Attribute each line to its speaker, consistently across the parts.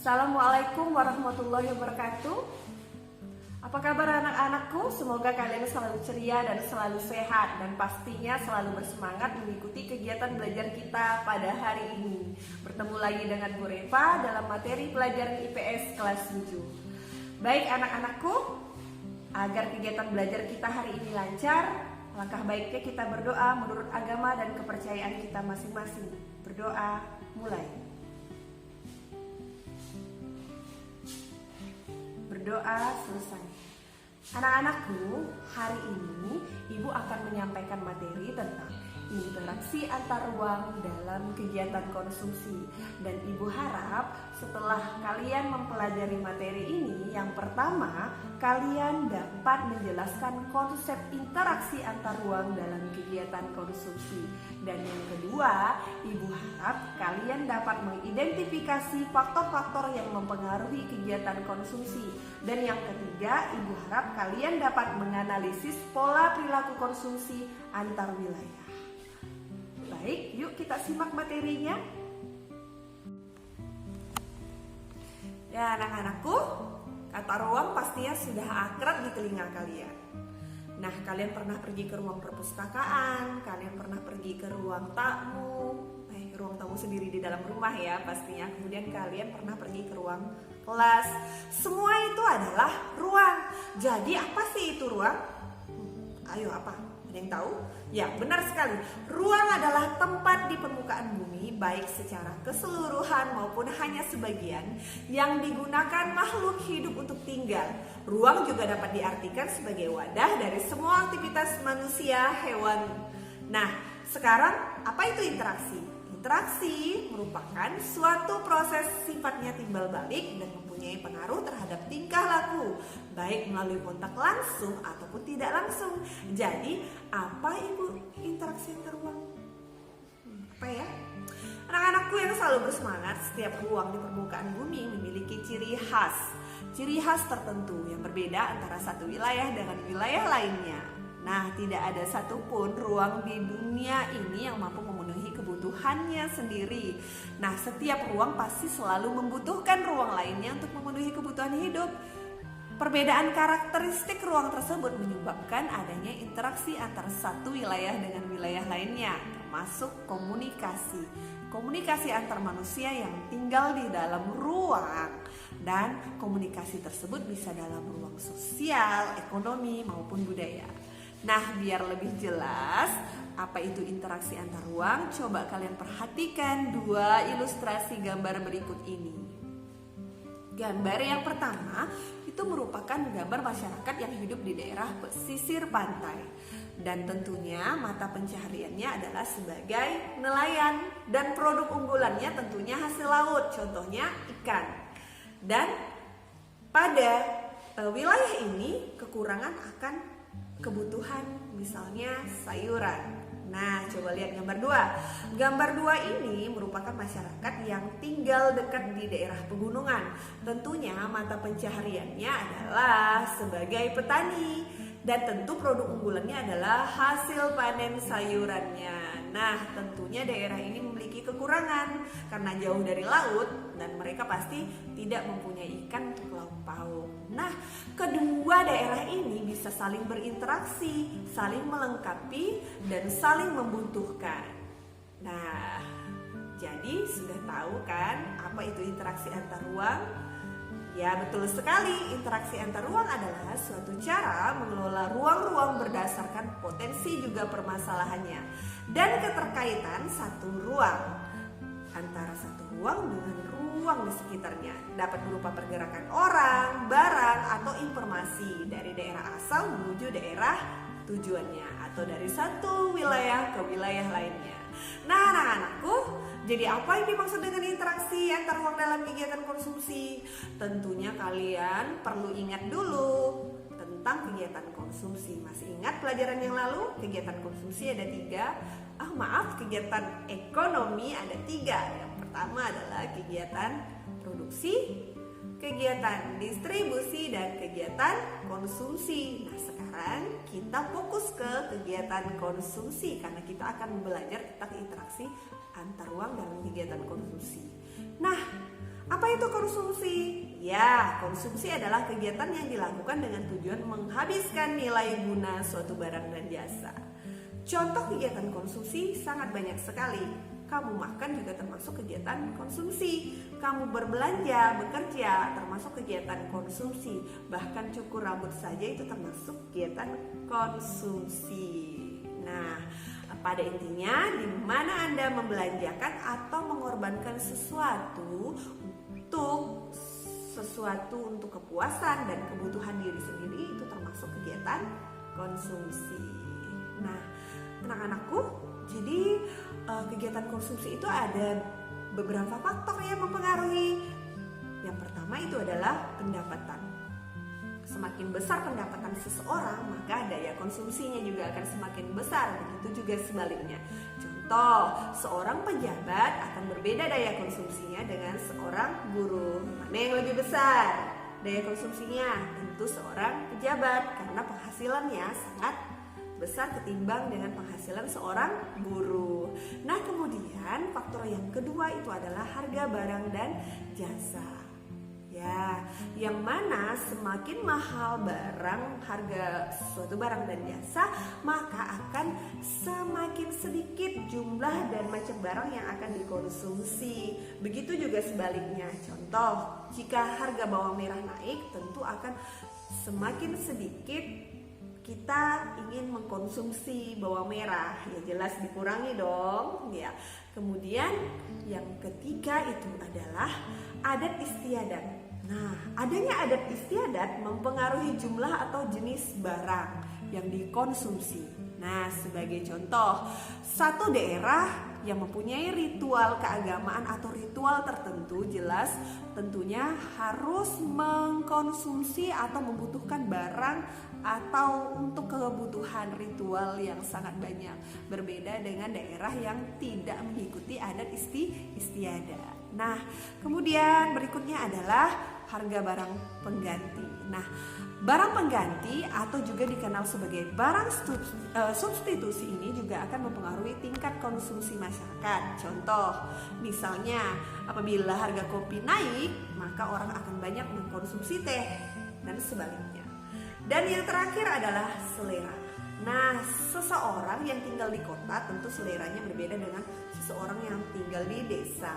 Speaker 1: Assalamualaikum warahmatullahi wabarakatuh. Apa kabar anak-anakku? Semoga kalian selalu ceria dan selalu sehat, dan pastinya selalu bersemangat mengikuti kegiatan belajar kita pada hari ini. Bertemu lagi dengan Bu Reva dalam materi pelajaran IPS kelas 7. Baik anak-anakku, agar kegiatan belajar kita hari ini lancar, langkah baiknya kita berdoa menurut agama dan kepercayaan kita masing-masing. Berdoa, mulai. Berdoa selesai. Anak-anakku, hari ini Ibu akan menyampaikan materi tentang interaksi antar ruang dalam kegiatan konsumsi. Dan Ibu harap setelah kalian mempelajari materi ini, yang pertama kalian dapat menjelaskan konsep interaksi antar ruang dalam kegiatan konsumsi. Dan yang kedua, Ibu harap kalian dapat mengidentifikasi faktor-faktor yang mempengaruhi kegiatan konsumsi. Dan yang ketiga, Ibu harap kalian dapat menganalisis pola perilaku konsumsi antar wilayah. Baik, yuk kita simak materinya. Ya anak-anakku, kata ruang pastinya sudah akrab di telinga kalian. Nah, kalian pernah pergi ke ruang perpustakaan, kalian pernah pergi ke ruang tamu, ruang tamu sendiri di dalam rumah ya pastinya. Kemudian kalian pernah pergi ke ruang kelas. Semua itu adalah ruang. Jadi apa sih itu ruang? Ayo apa? Ada yang tahu? Ya, benar sekali. Ruang adalah tempat di permukaan bumi, baik secara keseluruhan maupun hanya sebagian, yang digunakan makhluk hidup untuk tinggal. Ruang juga dapat diartikan sebagai wadah dari semua aktivitas manusia, hewan. Nah, sekarang apa itu interaksi? Interaksi merupakan suatu proses sifatnya timbal balik dan mempunyai pengaruh terhadap tingkah laku, baik melalui kontak langsung ataupun tidak langsung. Jadi, apa itu interaksi antar ruang? Apa ya? Anak-anakku yang selalu bersemangat, setiap ruang di permukaan bumi memiliki ciri khas tertentu yang berbeda antara satu wilayah dengan wilayah lainnya. Nah, tidak ada satupun ruang di dunia ini yang mampu memenuhi kebutuhannya sendiri. Nah, setiap ruang pasti selalu membutuhkan ruang lainnya untuk memenuhi kebutuhan hidup. Perbedaan karakteristik ruang tersebut menyebabkan adanya interaksi antara satu wilayah dengan wilayah lainnya, termasuk komunikasi. Komunikasi antar manusia yang tinggal di dalam ruang. Dan komunikasi tersebut bisa dalam ruang sosial, ekonomi, maupun budaya. Nah, biar lebih jelas apa itu interaksi antar ruang, coba kalian perhatikan dua ilustrasi gambar berikut ini. Gambar yang pertama itu merupakan gambar masyarakat yang hidup di daerah pesisir pantai. Dan tentunya mata pencahariannya adalah sebagai nelayan, dan produk unggulannya tentunya hasil laut, contohnya ikan. Dan pada wilayah ini kekurangan akan kebutuhan, misalnya sayuran. Nah, coba lihat gambar 2. Gambar 2 ini merupakan masyarakat yang tinggal dekat di daerah pegunungan. Tentunya mata pencahariannya adalah sebagai petani, dan tentu produk unggulannya adalah hasil panen sayurannya. Nah, tentunya daerah ini memiliki kekurangan karena jauh dari laut, dan mereka pasti tidak mempunyai ikan untuk lauk pauk. Nah, kedua daerah ini bisa saling berinteraksi, saling melengkapi, dan saling membutuhkan. Nah, jadi sudah tahu kan apa itu interaksi antar ruang? Ya, betul sekali. Interaksi antar ruang adalah suatu cara mengelola ruang-ruang berdasarkan potensi juga permasalahannya dan keterkaitan satu ruang antara satu ruang dengan ruang di sekitarnya. Dapat berupa pergerakan orang, barang, atau informasi dari daerah asal menuju daerah tujuannya, atau dari satu wilayah ke wilayah lainnya. Nah, anak-anakku, jadi apa yang dimaksud dengan interaksi antar ruang dalam kegiatan konsumsi? Tentunya kalian perlu ingat dulu tentang kegiatan konsumsi. Masih ingat pelajaran yang lalu? Kegiatan konsumsi ada 3. Kegiatan ekonomi ada 3. Yang pertama adalah kegiatan produksi, kegiatan distribusi, dan kegiatan konsumsi. Nah, sekarang kita fokus ke kegiatan konsumsi karena kita akan belajar tentang interaksi antar ruang dalam kegiatan konsumsi. Nah, Apa itu konsumsi? Ya, konsumsi adalah kegiatan yang dilakukan dengan tujuan menghabiskan nilai guna suatu barang dan jasa. Contoh kegiatan konsumsi sangat banyak sekali. Kamu makan juga termasuk kegiatan konsumsi. Kamu berbelanja, bekerja termasuk kegiatan konsumsi. Bahkan cukur rambut saja itu termasuk kegiatan konsumsi. Nah, pada intinya di mana Anda membelanjakan atau mengorbankan sesuatu untuk kepuasan dan kebutuhan diri sendiri, itu termasuk kegiatan konsumsi. Nah, anak-anakku, jadi kegiatan konsumsi itu ada beberapa faktor yang mempengaruhi. Yang pertama itu adalah pendapatan. Semakin besar pendapatan seseorang, maka daya konsumsinya juga akan semakin besar. Begitu juga sebaliknya. Contoh, seorang pejabat akan berbeda daya konsumsinya dengan seorang guru. Mana yang lebih besar daya konsumsinya? Tentu seorang pejabat, karena penghasilannya sangat besar ketimbang dengan penghasilan seorang guru. Nah, kemudian faktor yang kedua itu adalah harga barang dan jasa. Ya, yang mana semakin mahal harga suatu barang dan jasa, maka akan semakin sedikit jumlah dan macam barang yang akan dikonsumsi. Begitu juga sebaliknya. Contoh, jika harga bawang merah naik, tentu akan semakin sedikit kita ingin mengkonsumsi bawang merah, ya jelas dikurangi dong, ya. Kemudian yang ketiga itu adalah adat istiadat. Nah, adanya adat istiadat mempengaruhi jumlah atau jenis barang yang dikonsumsi. Nah, sebagai contoh, satu daerah yang mempunyai ritual keagamaan atau ritual tertentu, jelas tentunya harus mengkonsumsi atau membutuhkan barang atau untuk kebutuhan ritual yang sangat banyak. Berbeda dengan daerah yang tidak mengikuti adat istiadat. Nah, kemudian berikutnya adalah harga barang pengganti. Nah, barang pengganti atau juga dikenal sebagai barang substitusi ini juga akan mempengaruhi tingkat konsumsi masyarakat. Contoh, misalnya apabila harga kopi naik, maka orang akan banyak mengkonsumsi teh dan sebaliknya. Dan yang terakhir adalah selera. Nah, seseorang yang tinggal di kota tentu seleranya berbeda dengan seseorang yang tinggal di desa.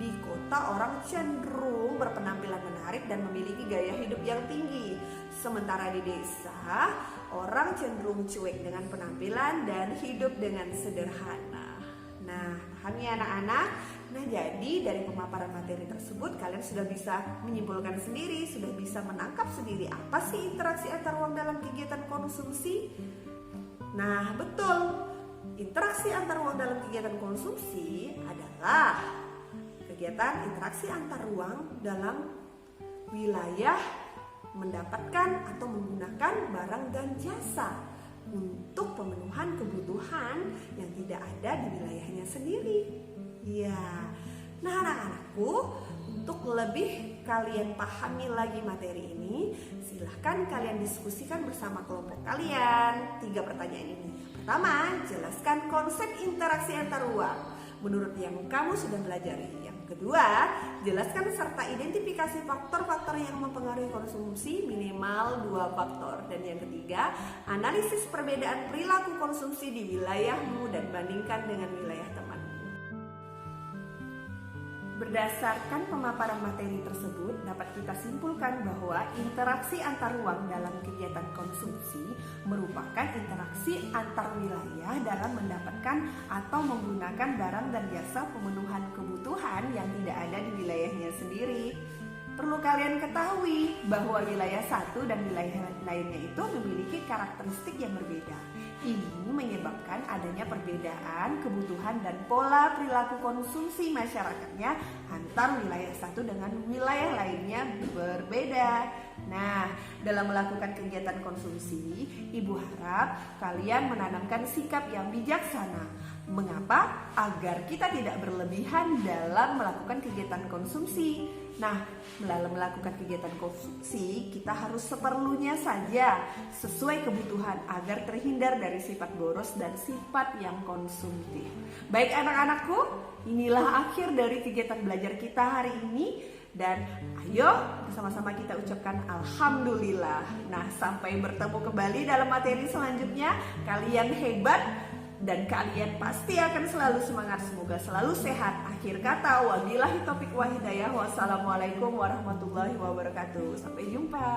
Speaker 1: Di kota orang cenderung berpenampilan menarik dan memiliki gaya hidup yang tinggi. Sementara di desa, orang cenderung cuek dengan penampilan dan hidup dengan sederhana. Nah, paham ya anak-anak? Nah, jadi dari pemaparan materi tersebut kalian sudah bisa menyimpulkan sendiri, sudah bisa menangkap sendiri apa sih interaksi antar ruang dalam kegiatan konsumsi. Nah, betul. Interaksi antar ruang dalam kegiatan konsumsi adalah kegiatan interaksi antar ruang dalam wilayah mendapatkan atau menggunakan barang dan jasa untuk pemenuhan kebutuhan yang tidak ada di wilayahnya sendiri. Ya, nah anak-anakku, untuk lebih kalian pahami lagi materi ini, silahkan kalian diskusikan bersama kelompok kalian 3 pertanyaan ini. Pertama, jelaskan konsep interaksi antar ruang menurut yang kamu sudah pelajari. Yang kedua, jelaskan serta identifikasi faktor-faktor yang mempengaruhi konsumsi minimal 2 faktor. Dan yang ketiga, analisis perbedaan perilaku konsumsi di wilayahmu dan bandingkan dengan wilayah temanmu. Berdasarkan pemaparan materi tersebut, dapat kita simpulkan bahwa interaksi antar ruang dalam kegiatan konsumsi merupakan interaksi antar wilayah dalam mendapatkan atau menggunakan barang dan jasa pemenuhan kebutuhan yang tidak ada di wilayahnya sendiri. Perlu kalian ketahui bahwa wilayah satu dan wilayah lainnya itu memiliki karakteristik yang berbeda. Ini menyebabkan adanya perbedaan kebutuhan dan pola perilaku konsumsi masyarakatnya antar wilayah satu dengan wilayah lainnya berbeda. Nah, dalam melakukan kegiatan konsumsi, Ibu harap kalian menanamkan sikap yang bijaksana. Mengapa? Agar kita tidak berlebihan dalam melakukan kegiatan konsumsi. Nah, dalam melakukan kegiatan konsumsi, kita harus seperlunya saja sesuai kebutuhan agar terhindar dari sifat boros dan sifat yang konsumtif. Baik anak-anakku, inilah akhir dari kegiatan belajar kita hari ini. Dan ayo bersama-sama kita ucapkan alhamdulillah. Nah, sampai bertemu kembali dalam materi selanjutnya. Kalian hebat dan kalian pasti akan selalu semangat. Semoga selalu sehat. Akhir kata, wabillahi taufiq wa hidayah. Wassalamualaikum warahmatullahi wabarakatuh. Sampai jumpa.